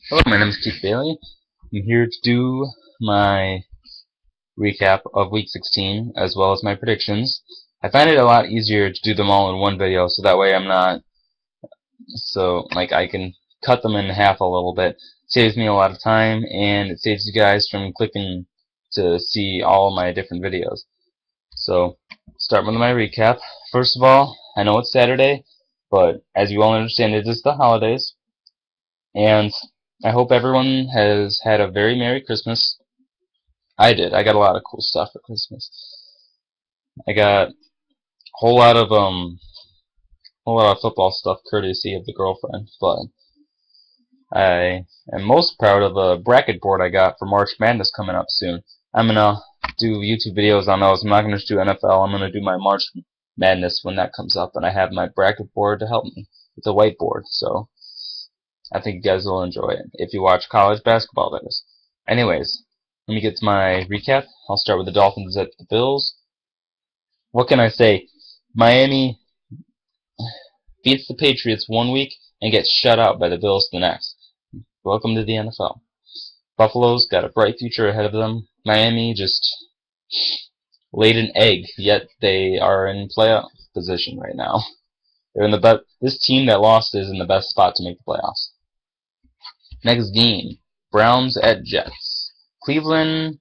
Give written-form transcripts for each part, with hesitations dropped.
Hello, my name is Keith Bailey. I'm here to do my recap of Week 16 as well as my predictions. I find it a lot easier to do them all in one video, so that way I'm not I can cut them in half a little bit. Saves me a lot of time, and it saves you guys from clicking to see all my different videos. So, start with my recap. First of all, I know it's Saturday, but as you all understand, it is the holidays, and I hope everyone has had a very Merry Christmas. I did. I got a lot of cool stuff for Christmas. I got a whole lot of football stuff courtesy of the girlfriend, but I am most proud of a bracket board I got for March Madness coming up soon. I'm gonna do YouTube videos on those. I'm not gonna do NFL. I'm gonna do my March Madness when that comes up, and I have my bracket board to help me. It's a whiteboard, so I think you guys will enjoy it if you watch college basketball, that is. Anyways, let me get to my recap. I'll start with the Dolphins at the Bills. What can I say? Miami beats the Patriots one week and gets shut out by the Bills the next. Welcome to the NFL. Buffalo's got a bright future ahead of them. Miami just laid an egg, yet they are in playoff position right now. They're in the This team that lost is in the best spot to make the playoffs. Next game, Browns at Jets. Cleveland,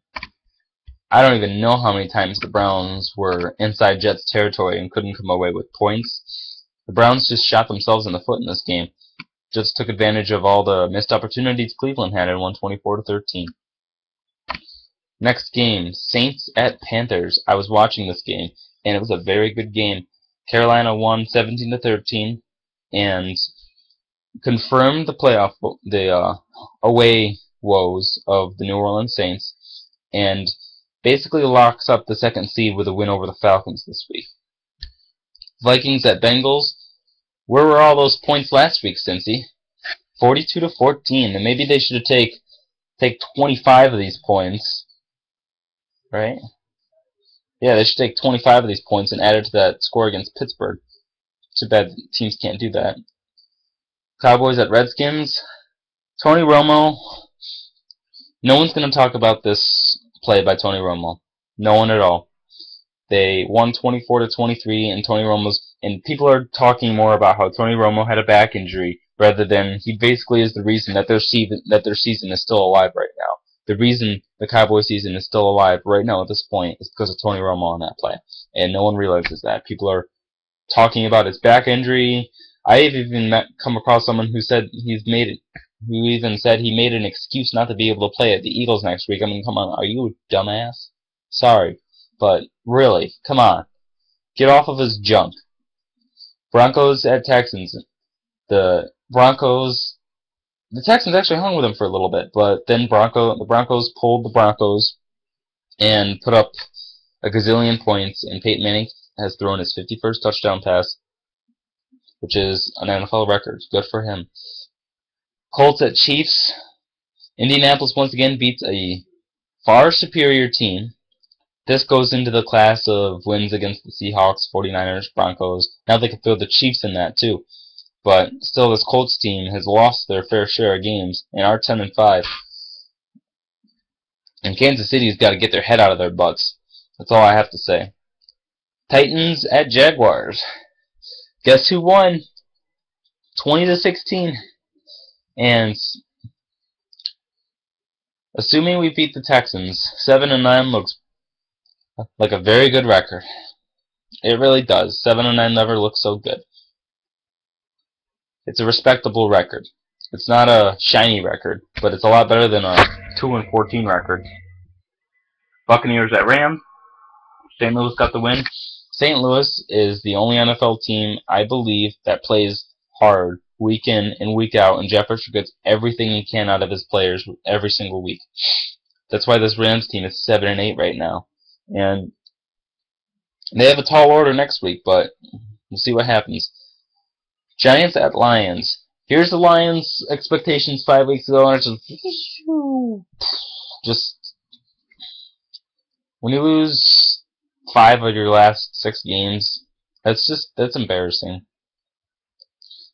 I don't even know how many times the Browns were inside Jets territory and couldn't come away with points. The Browns just shot themselves in the foot in this game. Jets took advantage of all the missed opportunities Cleveland had and won 24-13. Next game, Saints at Panthers. I was watching this game, and it was a very good game. Carolina won 17-13 and confirmed the away woes of the New Orleans Saints, and basically locks up the second seed with a win over the Falcons this week. Vikings at Bengals. Where were all those points last week, Cincy? 42-14, and maybe they should have take 25 of these points, right? Yeah, they should take 25 of these points and add it to that score against Pittsburgh. Too bad teams can't do that. Cowboys at Redskins. Tony Romo. No one's going to talk about this play by Tony Romo. No one at all. They won 24-23, and people are talking more about how Tony Romo had a back injury rather than he basically is the reason that their season is still alive right now. The reason the Cowboys season is still alive right now at this point is because of Tony Romo on that play, and no one realizes that. People are talking about his back injury. I've even come across someone who said who even said he made an excuse not to be able to play at the Eagles next week. I mean, come on, are you a dumbass? Sorry, but really, come on, get off of his junk. Broncos at Texans. The Texans actually hung with them for a little bit, but then the Broncos pulled the Broncos and put up a gazillion points, and Peyton Manning has thrown his 51st touchdown pass, which is an NFL record. Good for him. Colts at Chiefs. Indianapolis once again beats a far superior team. This goes into the class of wins against the Seahawks, 49ers, Broncos. Now they can throw the Chiefs in that too. But still, this Colts team has lost their fair share of games and are 10-5. And Kansas City's got to get their head out of their butts. That's all I have to say. Titans at Jaguars. Guess who won? 20-16. And assuming we beat the Texans, 7-9 looks like a very good record. It really does. 7-9 never looks so good. It's a respectable record. It's not a shiny record, but it's a lot better than a 2-14 record. Buccaneers at Rams. St. Louis got the win. St. Louis is the only NFL team, I believe, that plays hard week in and week out, and Jeff Fisher gets everything he can out of his players every single week. That's why this Rams team is 7-8 right now. And they have a tall order next week, but we'll see what happens. Giants at Lions. Here's the Lions' expectations 5 weeks ago, and it's just when you lose 5 of your last 6 games, that's embarrassing.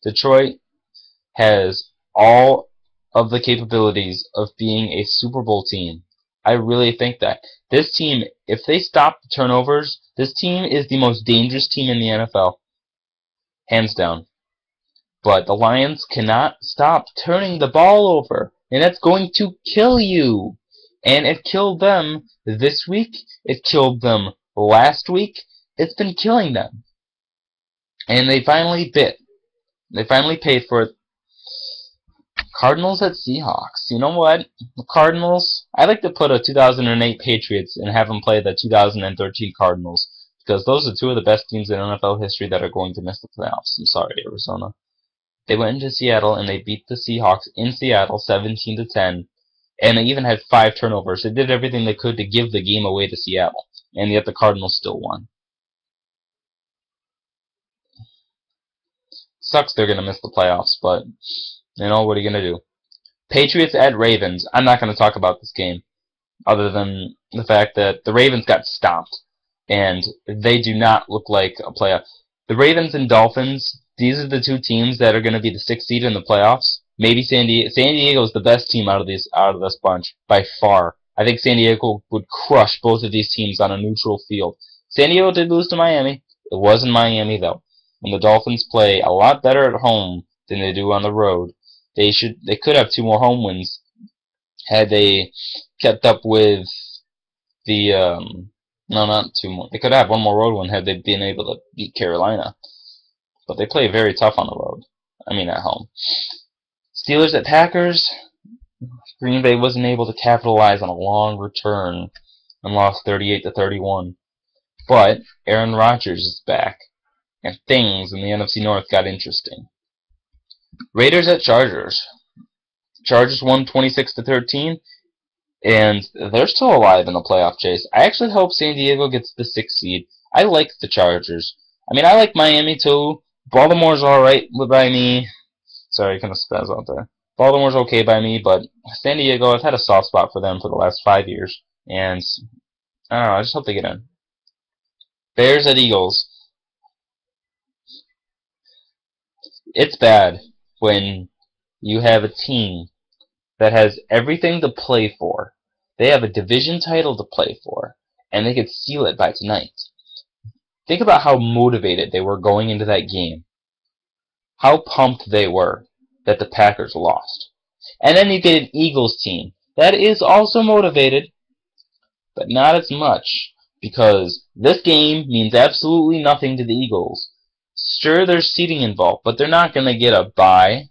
Detroit has all of the capabilities of being a Super Bowl team. I really think that. This team, if they stop the turnovers, this team is the most dangerous team in the NFL. Hands down. But the Lions cannot stop turning the ball over, and that's going to kill you. And it killed them this week. It killed them last week. It's been killing them. And they finally bit. They finally paid for it. Cardinals at Seahawks. You know what? The Cardinals, I like to put a 2008 Patriots and have them play the 2013 Cardinals, because those are two of the best teams in NFL history that are going to miss the playoffs. I'm sorry, Arizona. They went into Seattle and they beat the Seahawks in Seattle 17-10, and they even had 5 turnovers. They did everything they could to give the game away to Seattle, and yet the Cardinals still won. Sucks they're going to miss the playoffs, but you know, what are you going to do? Patriots at Ravens. I'm not going to talk about this game other than the fact that the Ravens got stomped, and they do not look like a playoff. The Ravens and Dolphins, these are the two teams that are going to be the 6th seed in the playoffs. Maybe San Diego is the best team out of this bunch by far. I think San Diego would crush both of these teams on a neutral field. San Diego did lose to Miami. It was in Miami though. And the Dolphins play a lot better at home than they do on the road. They could have 2 more home wins had they kept up with the no, not 2 more. They could have 1 more road win had they been able to beat Carolina. But they play very tough on the road. I mean, at home. Steelers at Packers. Green Bay wasn't able to capitalize on a long return and lost 38-31. But Aaron Rodgers is back, and things in the NFC North got interesting. Raiders at Chargers. Chargers won 26-13, and they're still alive in the playoff chase. I actually hope San Diego gets the 6th seed. I like the Chargers. I mean, I like Miami too. Baltimore's alright by me. Sorry, kind of spaz out there. Baltimore's okay by me, but San Diego, I've had a soft spot for them for the last 5 years. And I don't know, I just hope they get in. Bears at Eagles. It's bad when you have a team that has everything to play for. They have a division title to play for, and they could steal it by tonight. Think about how motivated they were going into that game. How pumped they were that the Packers lost. And then you get an Eagles team that is also motivated, but not as much, because this game means absolutely nothing to the Eagles. Sure, there's seeding involved, but they're not going to get a bye,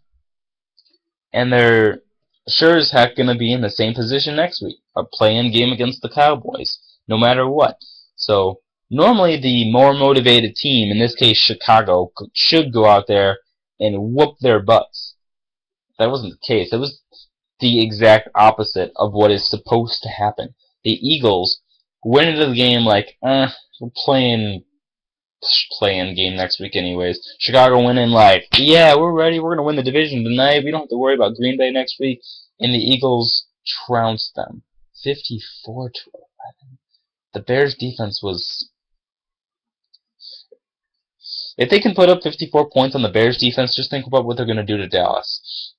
and they're sure as heck going to be in the same position next week, a play-in game against the Cowboys, no matter what. So, normally the more motivated team, in this case Chicago, should go out there and whoop their butts. That wasn't the case. It was the exact opposite of what is supposed to happen. The Eagles went into the game like, we're playing game next week anyways. Chicago went in like, yeah, we're ready. We're going to win the division tonight. We don't have to worry about Green Bay next week. And the Eagles trounced them. 54-11. The Bears' defense was... If they can put up 54 points on the Bears' defense, just think about what they're going to do to Dallas.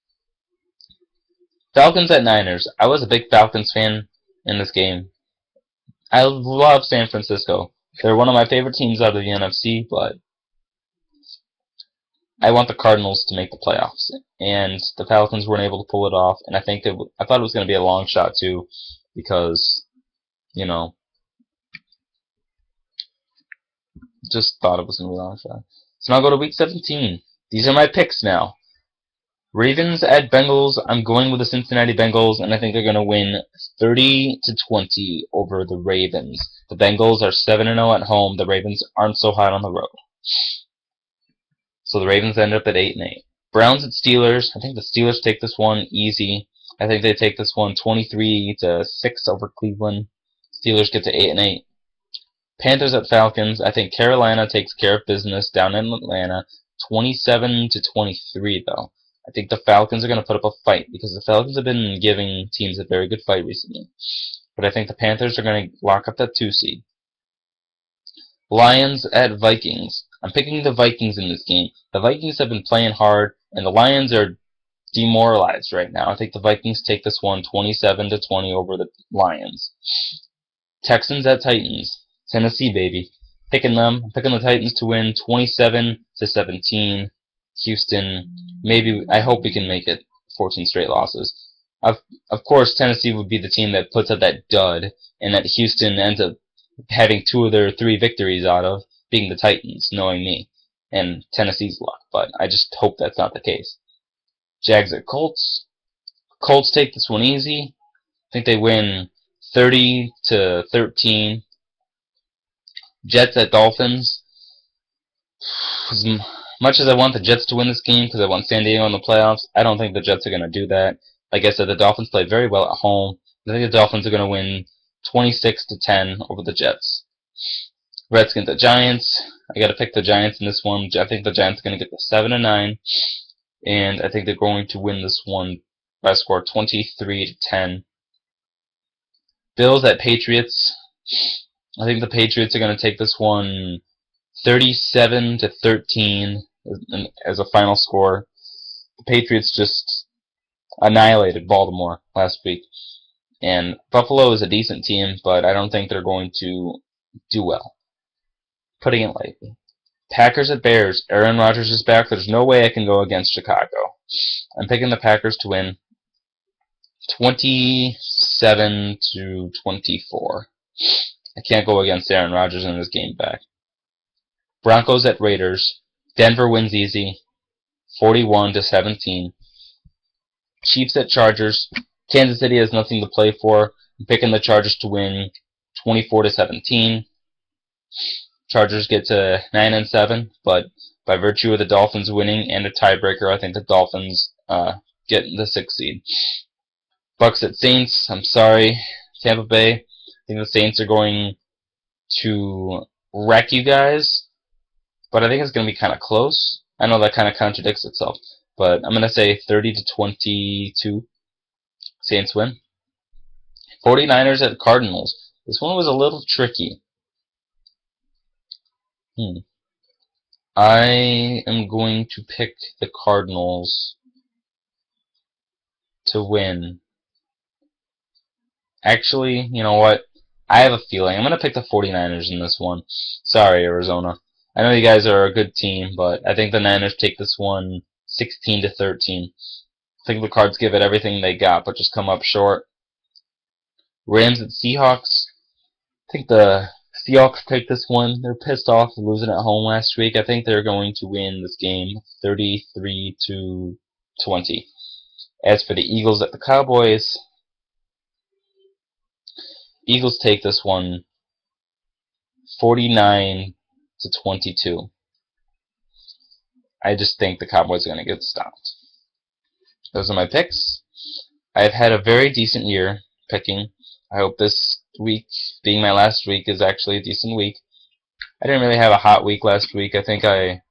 Falcons at Niners. I was a big Falcons fan in this game. I love San Francisco. They're one of my favorite teams out of the NFC, but I want the Cardinals to make the playoffs. And the Falcons weren't able to pull it off, and I thought it was going to be a long shot too, because, you know, just thought it was going to be a long shot. So now I'll go to Week 17. These are my picks now. Ravens at Bengals. I'm going with the Cincinnati Bengals, and I think they're going to win 30-20 over the Ravens. The Bengals are 7-0 at home. The Ravens aren't so hot on the road. So the Ravens end up at 8-8. Browns at Steelers. I think the Steelers take this one easy. I think they take this one 23-6 over Cleveland. Steelers get to 8-8. Panthers at Falcons. I think Carolina takes care of business down in Atlanta. 27-23 though. I think the Falcons are going to put up a fight, because the Falcons have been giving teams a very good fight recently. But I think the Panthers are going to lock up that 2 seed. Lions at Vikings. I'm picking the Vikings in this game. The Vikings have been playing hard, and the Lions are demoralized right now. I think the Vikings take this one 27-20 over the Lions. Texans at Titans. Tennessee, baby. Picking them. Picking the Titans to win 27-17. Houston, maybe, I hope we can make it 14 straight losses. Of course, Tennessee would be the team that puts up that dud, and that Houston ends up having 2 of their 3 victories out of, being the Titans, knowing me, and Tennessee's luck, but I just hope that's not the case. Jags at Colts. Colts take this one easy. I think they win 30-13. Jets at Dolphins. As much as I want the Jets to win this game because I want San Diego in the playoffs, I don't think the Jets are going to do that. Like I said, the Dolphins played very well at home. I think the Dolphins are going to win 26-10 over the Jets. Redskins at Giants. I got to pick the Giants in this one. I think the Giants are going to get the 7-9, and I think they're going to win this one by a score 23-10. Bills at Patriots. I think the Patriots are going to take this one 37-13 as a final score. The Patriots just annihilated Baltimore last week. And Buffalo is a decent team, but I don't think they're going to do well. Putting it lightly. Packers at Bears. Aaron Rodgers is back. There's no way I can go against Chicago. I'm picking the Packers to win 27-24. I can't go against Aaron Rodgers in this game back. Broncos at Raiders. Denver wins easy, 41-17. Chiefs at Chargers. Kansas City has nothing to play for. I'm picking the Chargers to win 24-17. Chargers get to 9-7, but by virtue of the Dolphins winning and a tiebreaker, I think the Dolphins get the 6th seed. Bucks at Saints. I'm sorry, Tampa Bay. I think the Saints are going to wreck you guys, but I think it's going to be kind of close. I know that kind of contradicts itself, but I'm going to say 30-22. Saints win. 49ers at Cardinals. This one was a little tricky. I am going to pick the Cardinals to win. Actually, you know what? I have a feeling. I'm going to pick the 49ers in this one. Sorry, Arizona. I know you guys are a good team, but I think the Niners take this one 16-13. I think the Cards give it everything they got, but just come up short. Rams at Seahawks. I think the Seahawks take this one. They're pissed off losing at home last week. I think they're going to win this game 33-20. As for the Eagles at the Cowboys, Eagles take this one 49-22. I just think the Cowboys are going to get stopped. Those are my picks. I've had a very decent year picking. I hope this week, being my last week, is actually a decent week. I didn't really have a hot week last week. I think I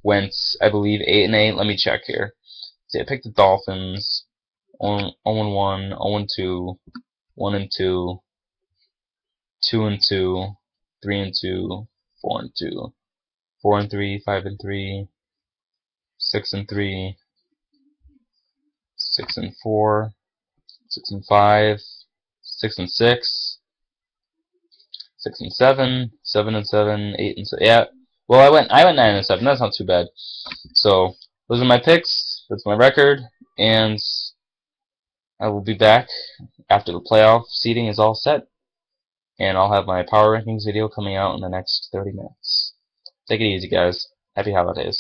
went, I believe, 8-8. Let me check here. See, I picked the Dolphins. 0-1, 0-2, 1-2, 2-2, 3-2, 4-2, 4-3, 5-3, 6-3, 6-4, 6-5, 6-6, 6-7, 7-7, 8-7. Yeah. Well, I went 9-7. That's not too bad. So those are my picks. That's my record, and I will be back after the playoff seeding is all set, and I'll have my power rankings video coming out in the next 30 minutes. Take it easy, guys. Happy holidays.